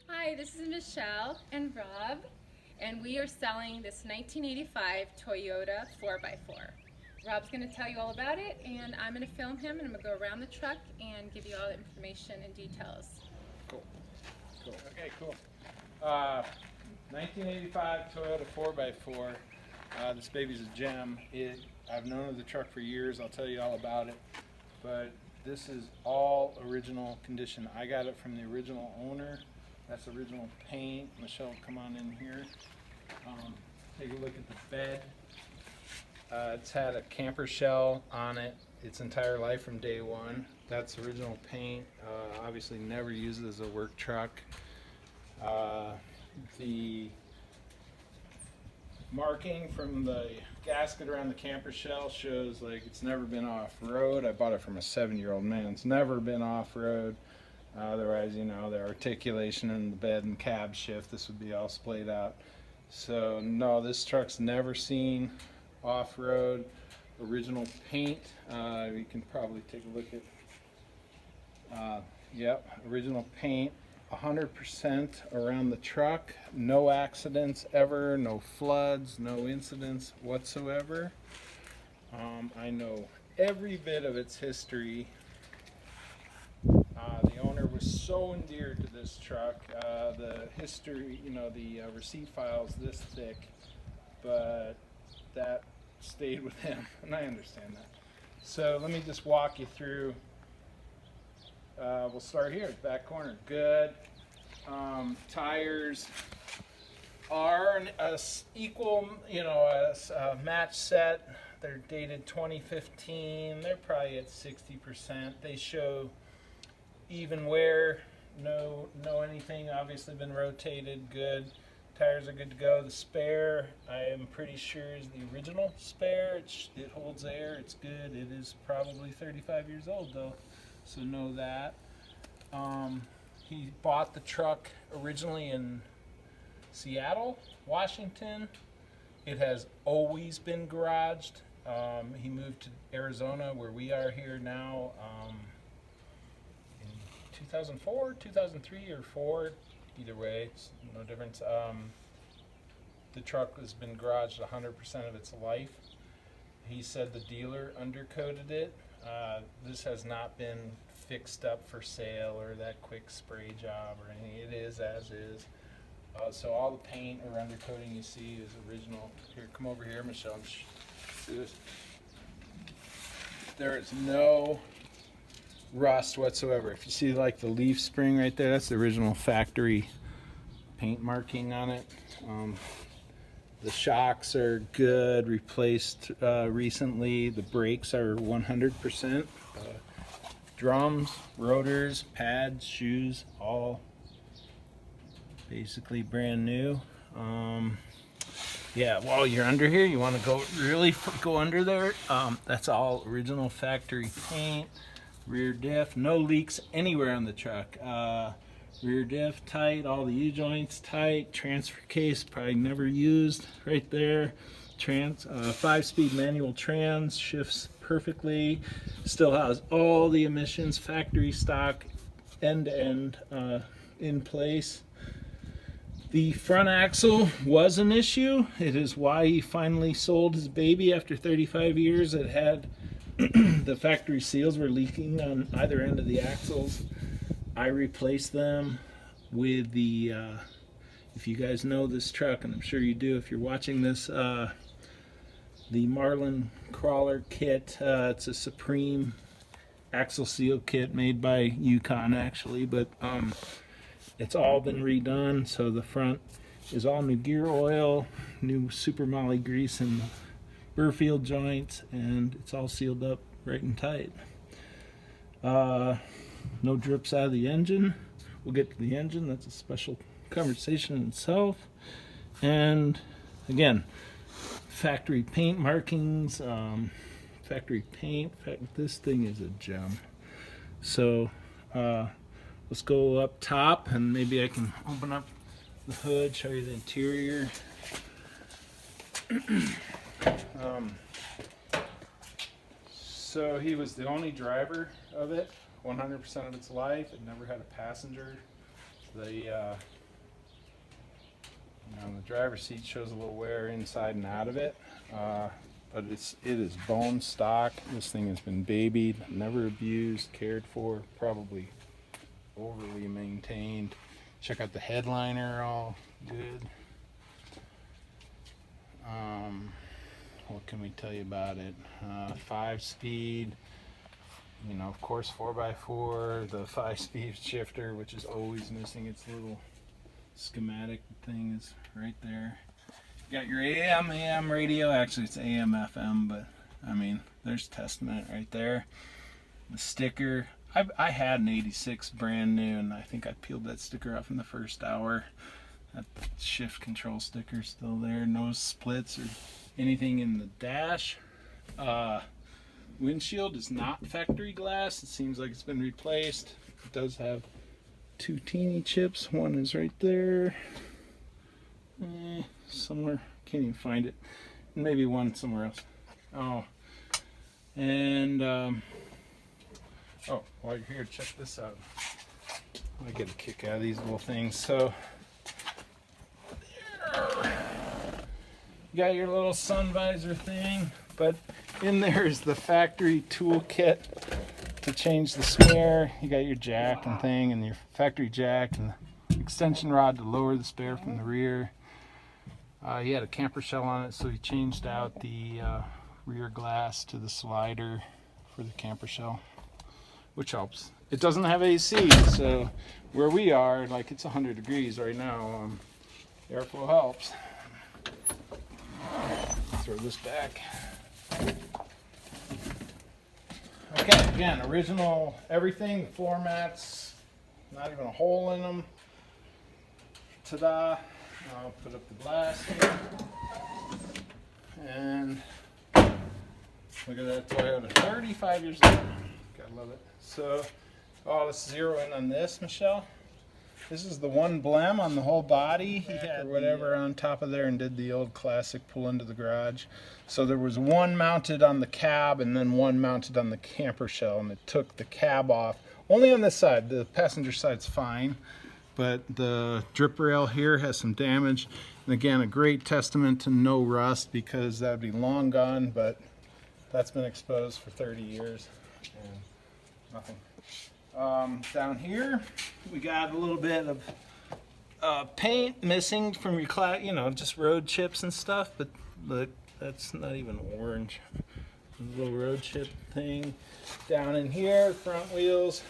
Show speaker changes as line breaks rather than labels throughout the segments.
Hi, this is Michelle and Rob, and we are selling this 1985 Toyota 4x4. Rob's going to tell you all about it, and I'm going to film him, and I'm going to go around the truck and give you all the information and details.
Cool. Cool. Okay, cool. Uh, 1985 Toyota 4x4. This baby's a gem. I've known of the truck for years. I'll tell you all about it. But this is all original condition. I got it from the original owner. That's original paint. Michelle, come on in here. Take a look at the bed. It's had a camper shell on it its entire life from day one. That's original paint. Obviously never used it as a work truck. The marking from the gasket around the camper shell shows like it's never been off-road. I bought it from a 7-year-old man. It's never been off-road. Otherwise, you know, the articulation in the bed and cab shift, this would be all splayed out. So no, this truck's never seen off-road. Original paint. You can probably take a look at. Yep, original paint. 100% around the truck. No accidents ever. No floods. No incidents whatsoever. I know every bit of its history. The owner was so endeared to this truck. The history, you know, the receipt file's this thick, but that stayed with him, and I understand that. So let me just walk you through. We'll start here, back corner. Good. Tires are a equal, you know, a match set. They're dated 2015. They're probably at 60%. They show even wear, no anything, obviously been rotated, good. Tires are good to go. The spare, I am pretty sure is the original spare. It holds air, it's good. It is probably 35 years old though, so know that. He bought the truck originally in Seattle, Washington. It has always been garaged. He moved to Arizona, where we are here now, in 2004, 2003 or 4, either way, it's no difference. The truck has been garaged 100% of its life. He said the dealer undercoated it. This has not been fixed up for sale or that quick spray job or anything. It is as is. So all the paint or undercoating you see is original. Here, come over here, Michelle. There is no rust whatsoever. If you see like the leaf spring right there, that's the original factory paint marking on it. The shocks are good, replaced recently. The brakes are 100%. Drums, rotors, pads, shoes, all basically brand new. Yeah, while you're under here, you want to go under there. That's all original factory paint. Rear diff, no leaks anywhere on the truck. Rear diff tight, all the U-joints tight. Transfer case probably never used right there. 5-speed manual trans, shifts perfectly. Still has all the emissions, factory stock, end to end in place. The front axle was an issue. It is why he finally sold his baby after 35 years. It had the factory seals were leaking on either end of the axles. I replaced them with the, if you guys know this truck, and I'm sure you do if you're watching this, the Marlin Crawler kit. It's a Supreme axle seal kit made by Yukon actually, but it's all been redone. So the front is all new gear oil, new Super Molly grease in the Burfield joints, and it's all sealed up right and tight. No drips out of the engine. We'll get to the engine. That's a special conversation in itself. And again, factory paint markings, factory paint. In fact, this thing is a gem. So let's go up top, and maybe I can open up the hood, show you the interior. So he was the only driver of it 100% of its life. It never had a passenger The the driver's seat shows a little wear inside and out of it, but it is bone stock. This thing has been babied, never abused, cared for, probably overly maintained. Check out the headliner, all good. What can we tell you about it? 5-speed, of course 4x4, the 5-speed shifter, which is always missing its little schematic thing is right there. You got your AM radio. Actually it's AM FM, but I mean there's testament right there. The sticker, I had an 86 brand new, and I think I peeled that sticker off in the first hour. That shift control sticker still there. No splits or anything in the dash. Windshield is not factory glass. It seems like it's been replaced. It does have 2 teeny chips. One is right there. Somewhere. Can't even find it. Maybe one somewhere else. Oh. And, oh, while you're here, check this out. I get a kick out of these little things. So, you got your little sun visor thing, but in there is the factory toolkit to change the spare. You got your jack and thing, and your factory jack, and the extension rod to lower the spare from the rear. He had a camper shell on it, so he changed out the rear glass to the slider for the camper shell, which helps. It doesn't have AC, so where we are, like it's 100 degrees right now, airflow helps. Throw this back. Okay, again, original everything, the floor mats, not even a hole in them. Ta-da! I'll put up the glass here. And look at that Toyota, 35 years old. Gotta love it. So, let's zero in on this, Michelle. This is the one blem on the whole body. He had whatever on top of there and did the old classic pull into the garage. So there was one mounted on the cab and then one mounted on the camper shell, and it took the cab off. Only on this side. The passenger side's fine, but the drip rail here has some damage. And again, a great testament to no rust, because that would be long gone, but that's been exposed for 30 years and nothing. Down here, we got a little bit of paint missing from your class, just road chips and stuff, but look, that's not even orange. A little road chip thing. Down in here, front wheels.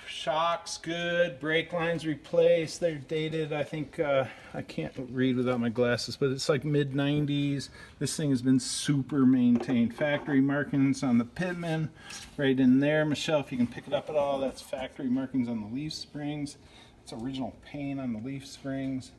Shocks good, brake lines replaced, they're dated. I think, I can't read without my glasses, but it's like mid-90s. This thing has been super maintained. Factory markings on the pitman right in there. Michelle, if you can pick it up at all, that's factory markings on the leaf springs. It's original paint on the leaf springs.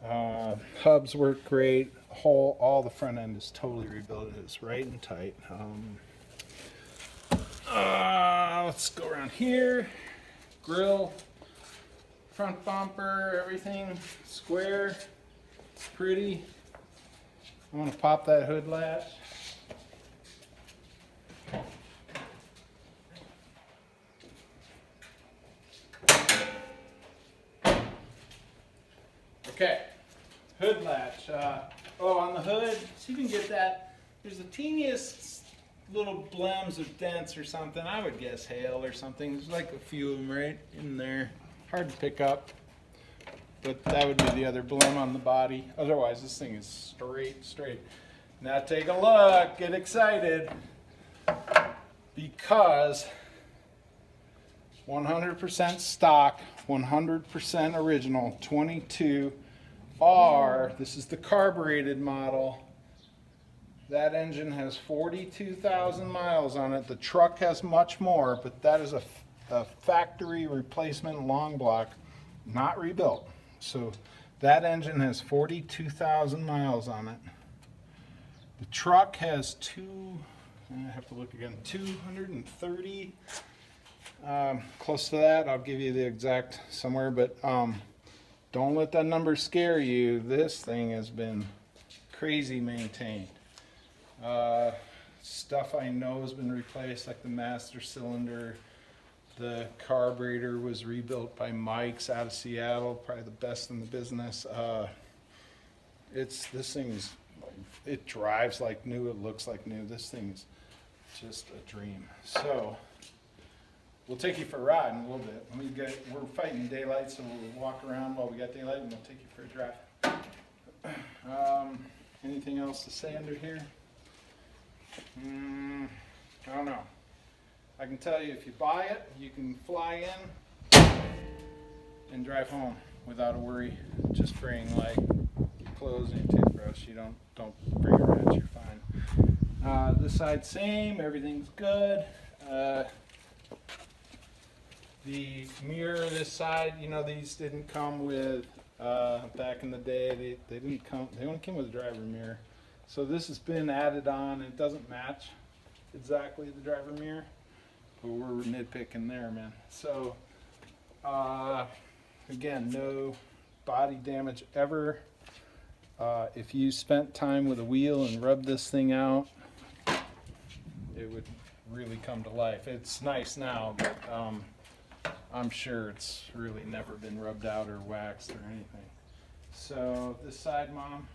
Hubs work great. All the front end is totally rebuilt. It's right and tight. Let's go around here. Grill, front bumper, everything square, pretty. I'm going to pop that hood latch. Okay, hood latch. On the hood, so you can get that. There's the teeniest little blems of dents or something. I would guess hail or something. There's like a few of them right in there. Hard to pick up, but that would be the other blem on the body. Otherwise, this thing is straight. Now take a look, get excited, because 100% stock, 100% original, 22R. This is the carbureted model. That engine has 42,000 miles on it. The truck has much more, but that is a factory replacement long block, not rebuilt. So that engine has 42,000 miles on it. The truck has I have to look again, 230, close to that. I'll give you the exact somewhere, but don't let that number scare you. This thing has been crazy maintained. Stuff I know has been replaced, like the master cylinder, The carburetor was rebuilt by Mike's out of Seattle, probably the best in the business. This thing's, it drives like new, it looks like new. This thing's just a dream. So we'll take you for a ride in a little bit. We're fighting daylight, so we'll walk around while we got daylight, and we'll take you for a drive. Anything else to say under here? I don't know. I can tell you, if you buy it, you can fly in and drive home without a worry. Just bring like your clothes and your toothbrush. You don't bring a wrench. You're fine. This side same. Everything's good. The mirror this side, you know, these didn't come with back in the day. They didn't come. They only came with a driver mirror. So this has been added on. It doesn't match exactly the driver mirror. But we're nitpicking there, man. So, again, no body damage ever. If you spent time with a wheel and rubbed this thing out, it would really come to life. It's nice now, but I'm sure it's really never been rubbed out or waxed or anything. So this side, Mom,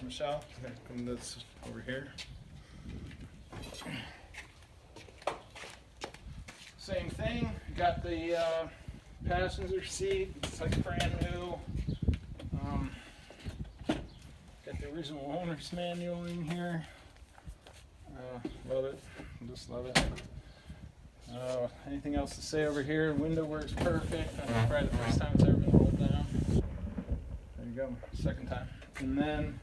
Michelle, come this over here. Same thing, got the passenger seat, it's like brand new. Got the original owner's manual in here. Love it, just love it. Anything else to say over here? Window works perfect. That's probably the first time it's ever been rolled down. There you go, second time. And then,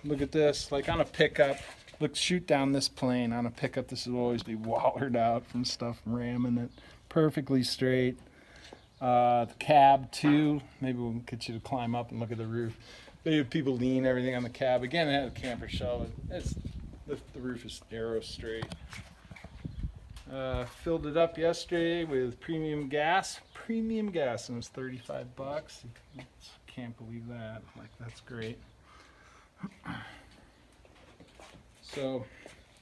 look at this, like on a pickup. Look, shoot down this plane on a pickup. This will always be wallered out from stuff ramming it. Perfectly straight. The cab too. Maybe we'll get you to climb up and look at the roof. Maybe people lean everything on the cab. Again, it had a camper shell. The roof is arrow straight. Filled it up yesterday with premium gas. Premium gas, and it was $35. Can't believe that. Like, that's great. So,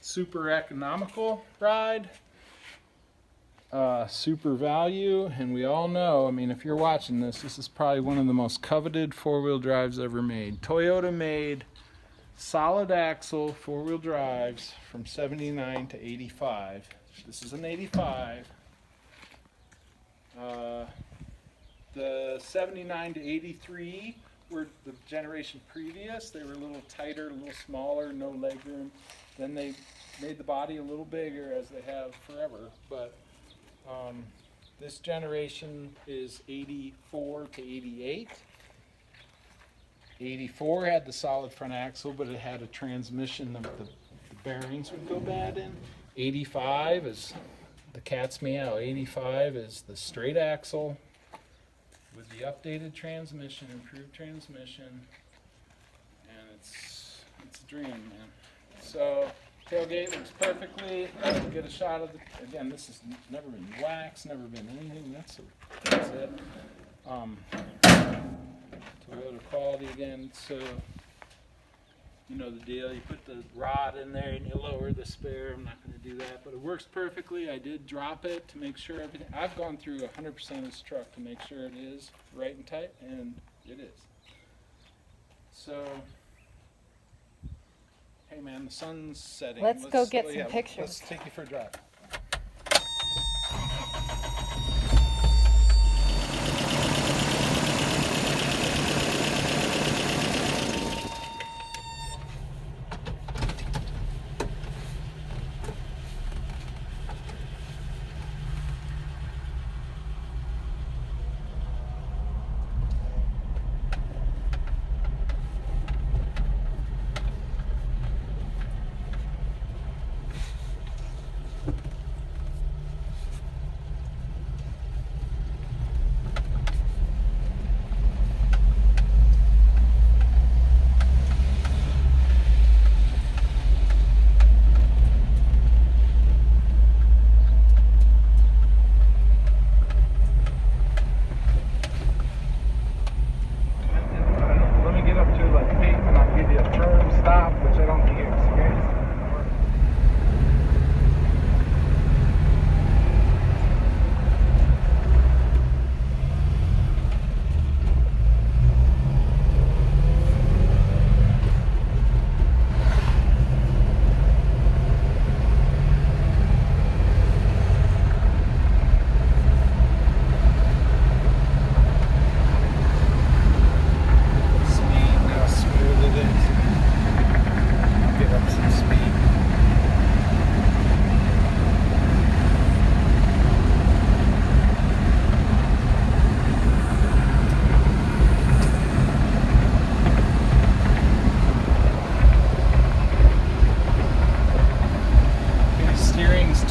super economical ride, super value, and we all know, I mean, if you're watching this, this is probably one of the most coveted four-wheel drives ever made. Toyota made solid axle four-wheel drives from 79 to 85. This is an 85. The 79 to 83 were the generation previous. They were a little tighter, a little smaller, no legroom. Then they made the body a little bigger, as they have forever. But this generation is 84 to 88. 84 had the solid front axle, but it had a transmission that the bearings would go bad in. 85 is the cat's meow. 85 is the straight axle with the updated transmission, improved transmission, and it's a dream, man. So tailgate works perfectly. Get a shot of the. Again, this has never been waxed, never been anything. That's it. Toyota quality again. So you know the deal. You put the rod in there and you lower the spare. I'm not going to do that, but it works perfectly. I did drop it to make sure everything. I've gone through 100% of this truck to make sure it is right and tight, and it is. So, hey man, the sun's setting.
Let's go get some pictures.
Let's take you for a drive.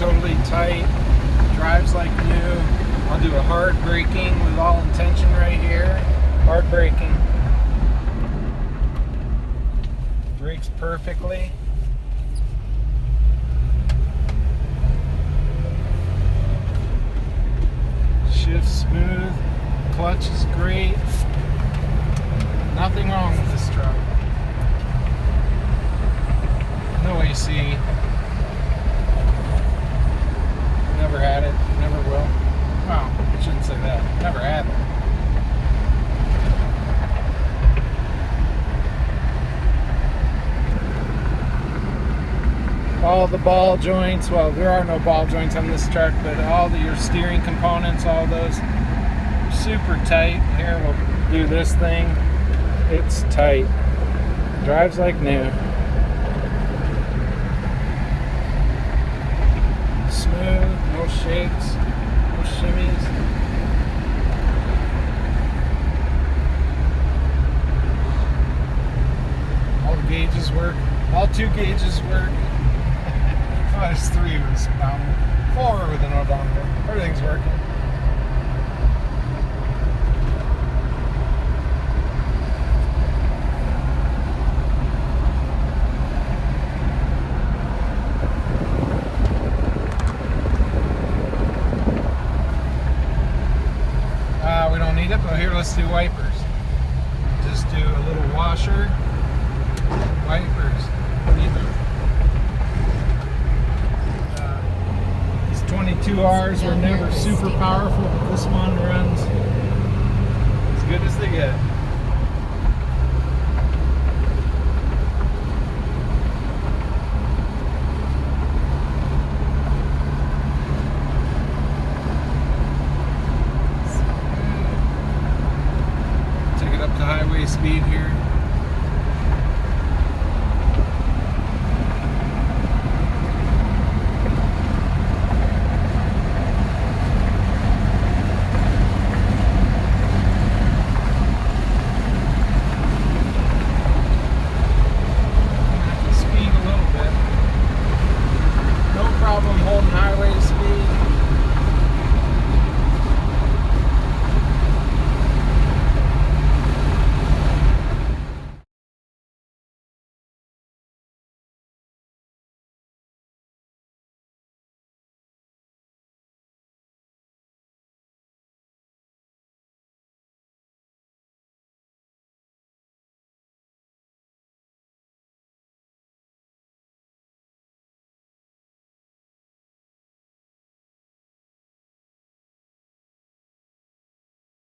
totally tight, drives like new. I'll do a hard braking with all intention right here. Hard braking. Brakes perfectly. Shifts smooth. Clutch is great. Nothing wrong with this truck. No AC. Never had it. Never will. Well, I shouldn't say that. Never had it. All the ball joints, well, there are no ball joints on this truck, but all your steering components, all those are super tight. Here, we'll do this thing. It's tight. Drives like new. Smooth, no shakes, no shimmies. All the gauges work. All 2 gauges work. Oh, there's 3 with a speedometer. 4 with an odometer. Everything's working. We don't need it, but here, let's do wipers. Just do a little washer, wipers. Need them. These 22Rs were never super powerful, but this one runs as good as they get.